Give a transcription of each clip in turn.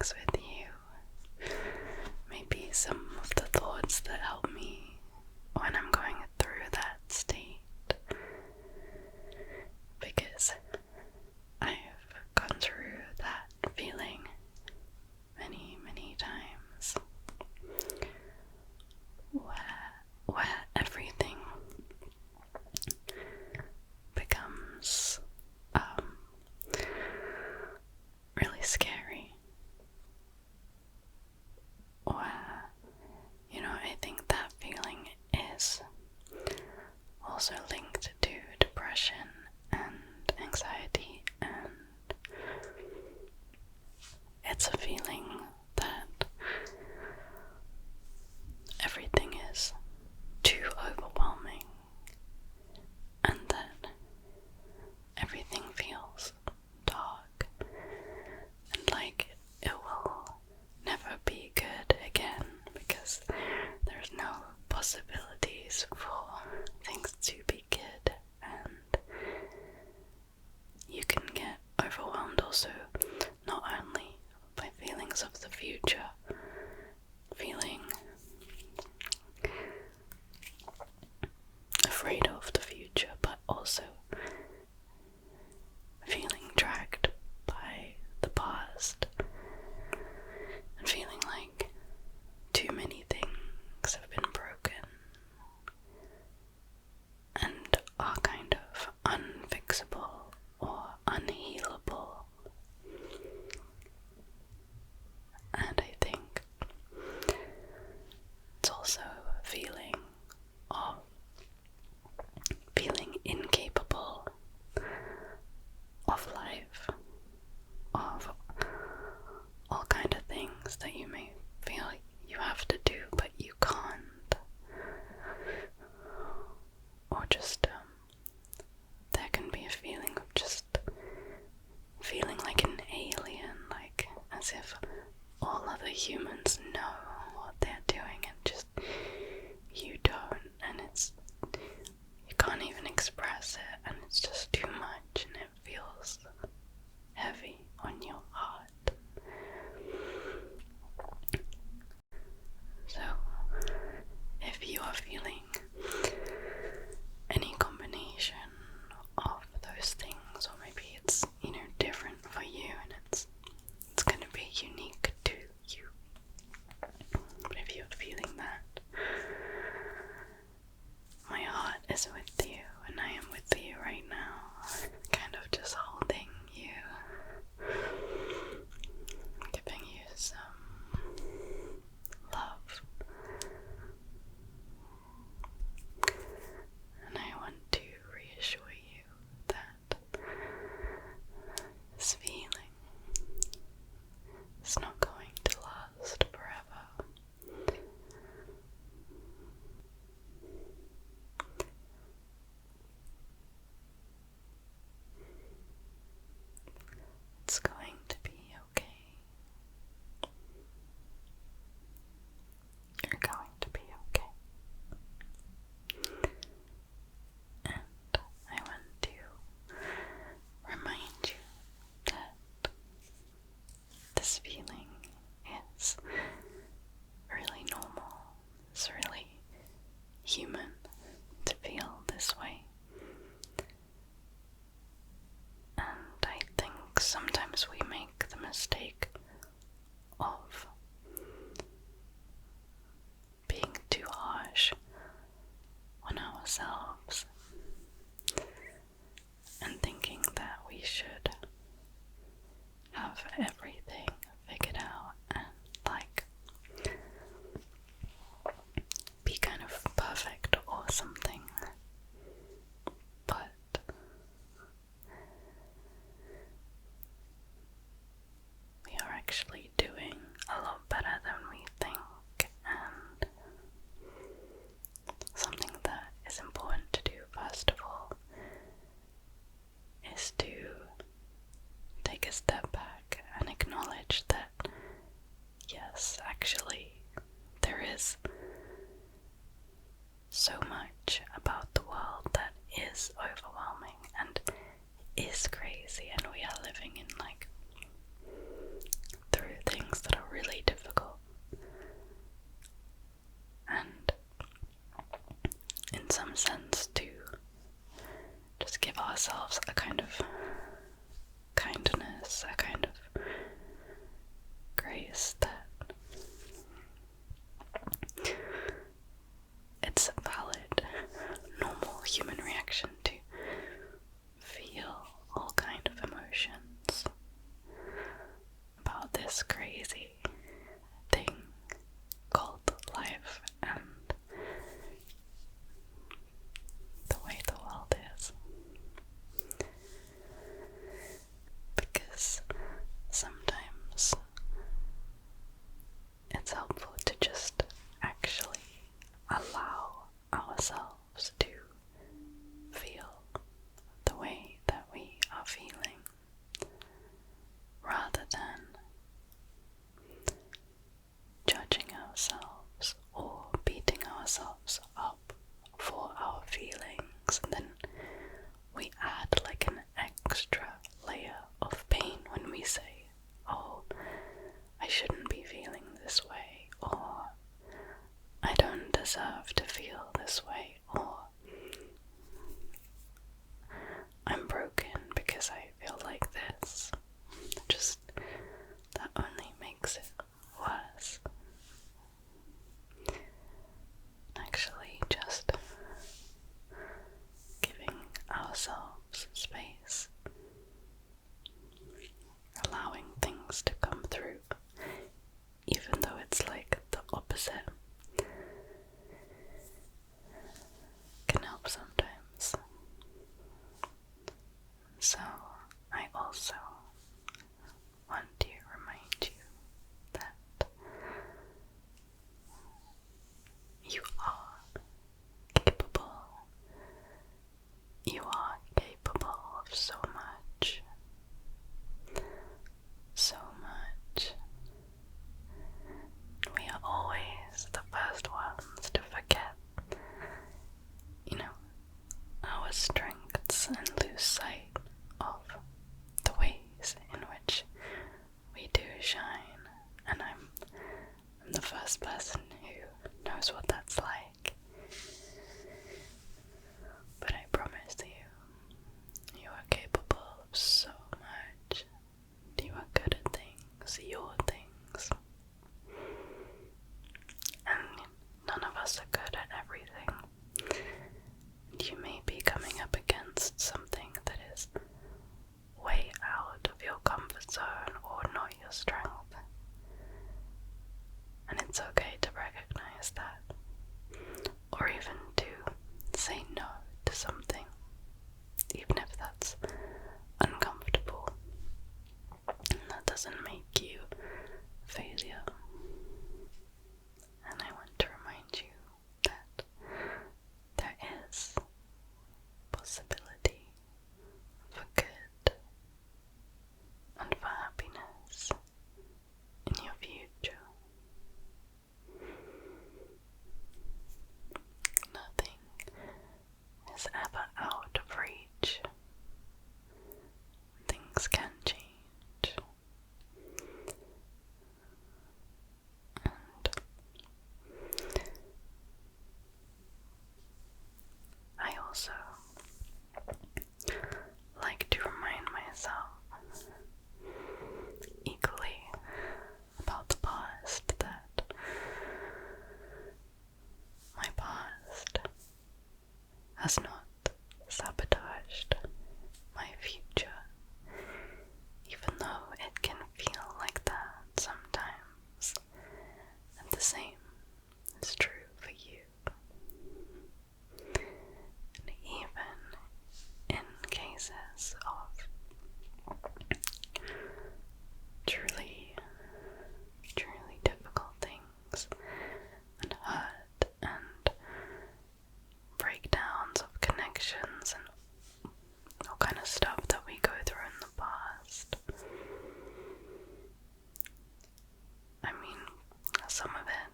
things with you. Maybe some of the thoughts that help me when I'm going through that state. Because I've gone through that feeling many, many times. Where everything becomes really scary. Where, I think that feeling is also linked to depression and anxiety, and it's a feeling that everything is too overwhelming, and that everything feels dark and like it will never be good again, because there's no possibilities for things to be good, and you can get overwhelmed also not only by feelings of the future, feeling afraid of the future, but also feeling dragged by the past and feeling like too many things have been broken and are kind of unfixable or unhealable. And I think it's also a feeling of feeling incapable of life, of all kind of things that you may feel like you have to do but you can't, or just there can be a feeling of just feeling like an alien, like as if all other humans know what they're doing and just you don't, and you can't even express it, and it's just too much, and it feels heavy on your heart. So, if you are feeling any combination of those things, or maybe it's, different for you, and it's gonna be unique to you, this crazy thing called life and the way the world is. Because sometimes it's helpful to just actually allow ourselves to feel the way that we are feeling, rather than judging ourselves or beating ourselves up for our feelings. And then we add like an extra layer of pain when we say, oh, I shouldn't be feeling this way, or I don't deserve to feel this way, or I'm broken because I feel like this. Just, that only makes it worse. Actually, just giving ourselves space, allowing things to come through, even though it's like the opposite, can help sometimes. So, I also want to remind you that you are capable. You are capable of so much. So much. We are always the first ones to forget, our strengths and lose sight of the ways in which we do shine. And I'm the first person who knows what that's like. But I promise you are capable of so much. You are good at things, your things. And none of us are good at everything. And you may be coming up against something that is way out of your comfort zone or not your strength. And it's okay to recognize that. Or even to say no to something, even if that's uncomfortable. And that doesn't make you a failure. And I want to remind you that there is possibility for good and for happiness in your future. Nothing is ever out of reach. Things can change. And I also like to remind myself equally about the past, that my past has not sabotaged my future, even though it can feel like that sometimes. And the same is true for you. And even in cases of truly difficult things and hurt and breakdowns of connections and all kind of stuff that we go through in the past. I mean, some of it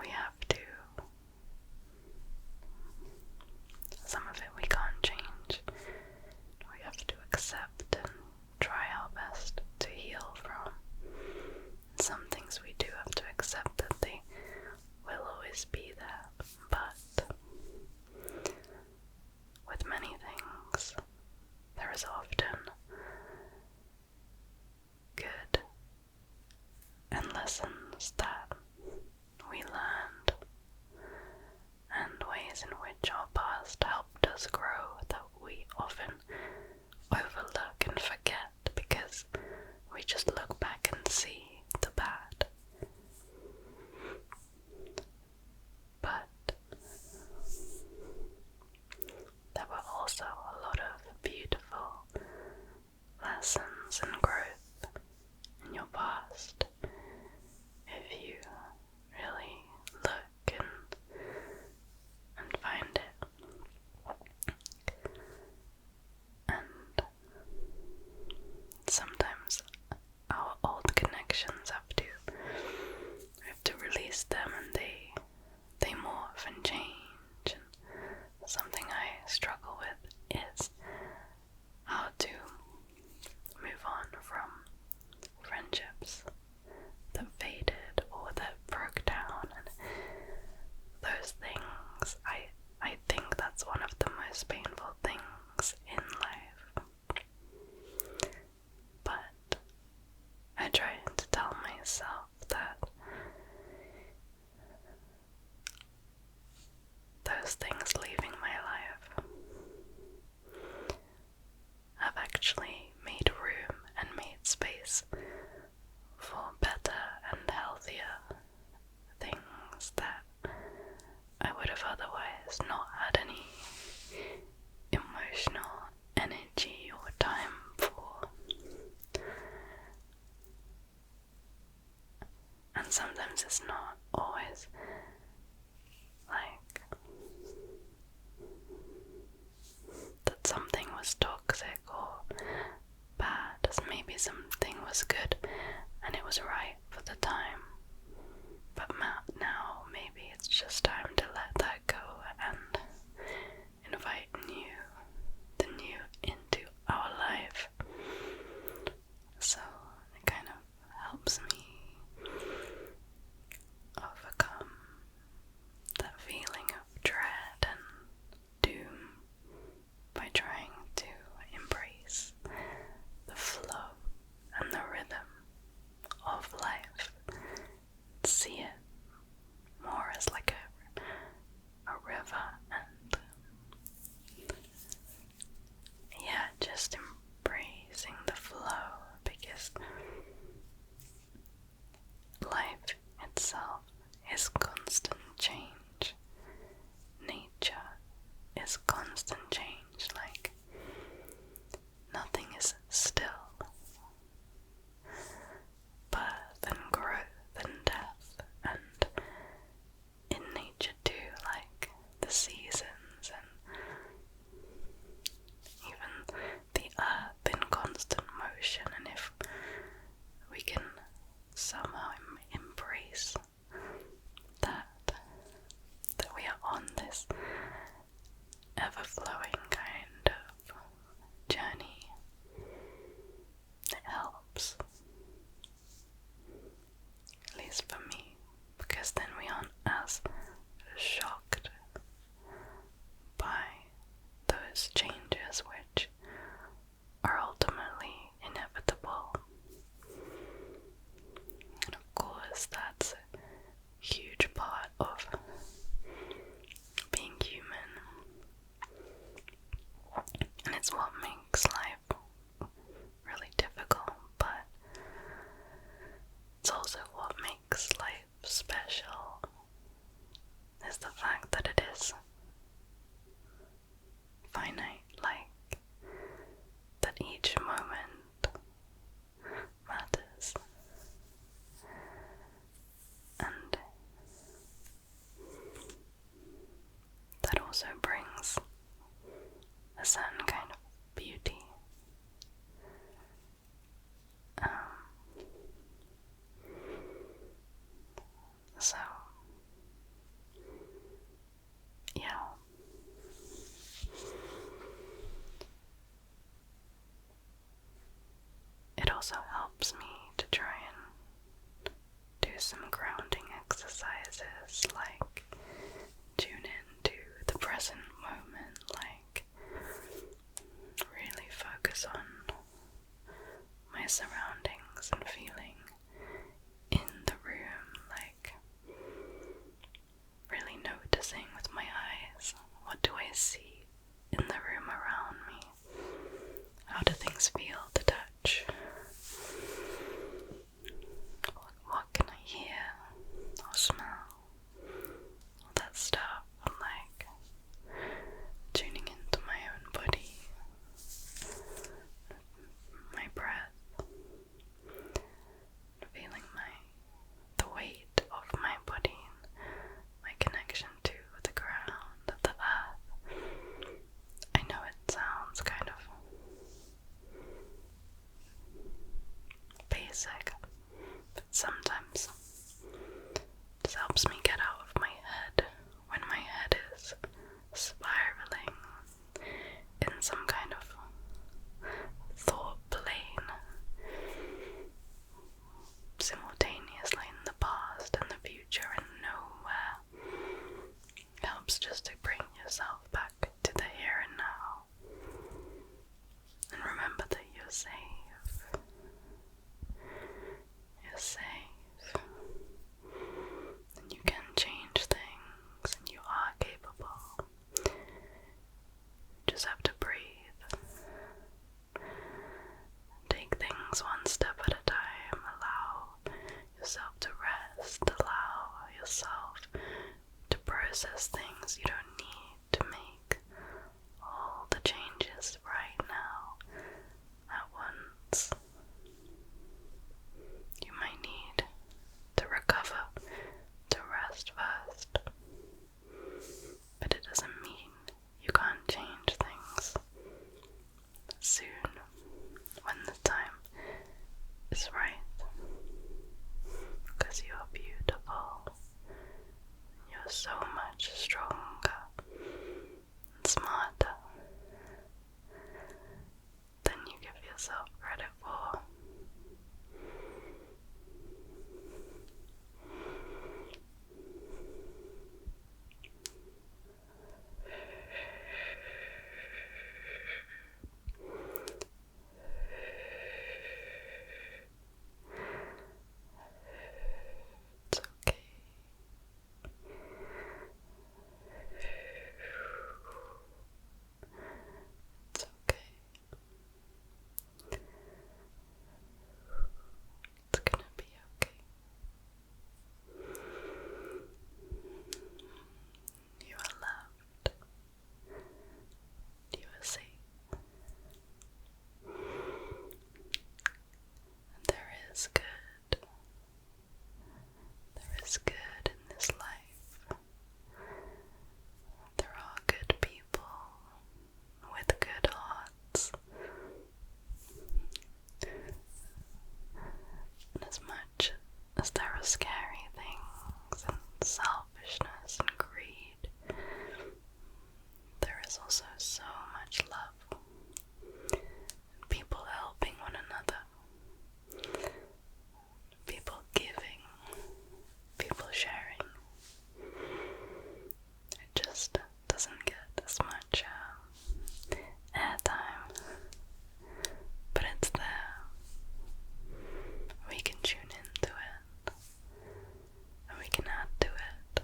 we have to, some of it we can't change. We have to accept and try our best to heal from. Some things we do have to accept that they will always be there, but with many things, there is often good and lessons that we learned, and ways in which our past helped us grow that we often overlook and forget because we just look back and see exist if you really look and find it. And sometimes our old connections we have to release them, and they morph and change. And something I struggle with is how to move on from friendships that faded or that broke down, and those things. I think that's one of the most painful things in life. But I try to tell myself that those things leaving my life have actually made room and made space for better and healthier things that I would have otherwise not had any emotional energy or time for. And sometimes it's not always like that something was toxic or bad, as maybe something was good and it was right for the time, but now maybe it's just time to let that go and invite the new into our life. So it kind of helps me overcome that feeling of dread and doom by trying to embrace the flow and the rhythm of life. See it more as like a river, and just embracing the flow, because life itself is constant change. Nature is constant change. Like, nothing is still. Birth and growth and death, and in nature too, like the seasons and even the earth in constant motion. And if we can somehow embrace that we are on this ever-flowing kind of journey, it helps. At least for me, because then we aren't as shocked by those changes which are ultimately inevitable. And of course, that's a huge part of being human, and it's what makes life really difficult, but it's also what makes life special, is the fact that it is finite, like that each moment matters. And that also brings a certain kind of beauty. So, yeah. It also helps me to try and do some grounding exercises, like tune into the present moment, like really focus on my surroundings and feeling in the room, like really noticing with my eyes, what do I see in the room around me? How do things feel to touch? What can I hear or smell? All that stuff, like tuning into my own body, my breath, sometimes just helps me get out of my head when my head is spiraling in some kind of thought plane simultaneously in the past and the future and nowhere. It helps just to bring yourself back to the here and now and remember that you're safe. You're safe, and you can change things, and you are capable. You just have to breathe. Take things one step at a time. Allow yourself to rest. Allow yourself to process things. You don't need to make all the changes right now at once. You might need to recover, to rest first, but it doesn't mean you can't change things soon when the time is right, because you're beautiful. You're so much stronger and smarter than you give yourself credit for. It's okay. It's okay. It's gonna be okay. You are loved. You are safe. And there is good. There is good in this life. There are good people with good hearts. And as much as there are scary things and selfishness and greed, there is also so much love and people helping one another, people giving, people sharing. It just doesn't get as much airtime, but it's there. We can tune into it, and we can add to it.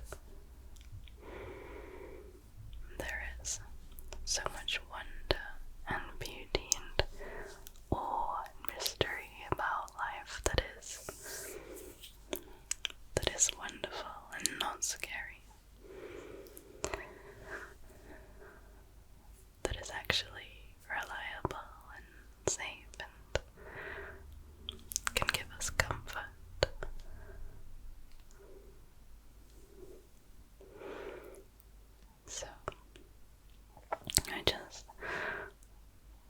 There is so much wonder and beauty and awe and mystery about life that is wonderful and not scary. That is actually reliable and safe and can give us comfort. So, I just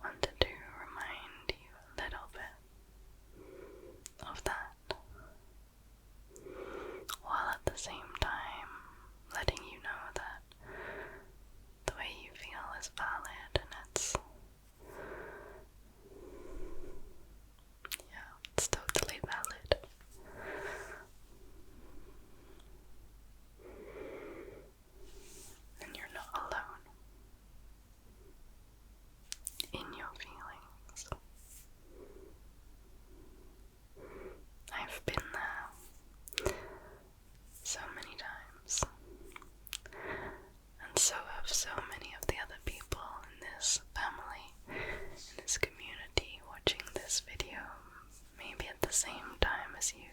wanted to remind you a little bit of that, while at the same time letting you know that the way you feel is valid and it's totally valid. And you're not alone in your feelings. I've been there so many times, and so have so many of the other people in this family, in this community, watching this video maybe at the same time as you.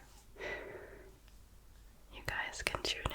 You guys can tune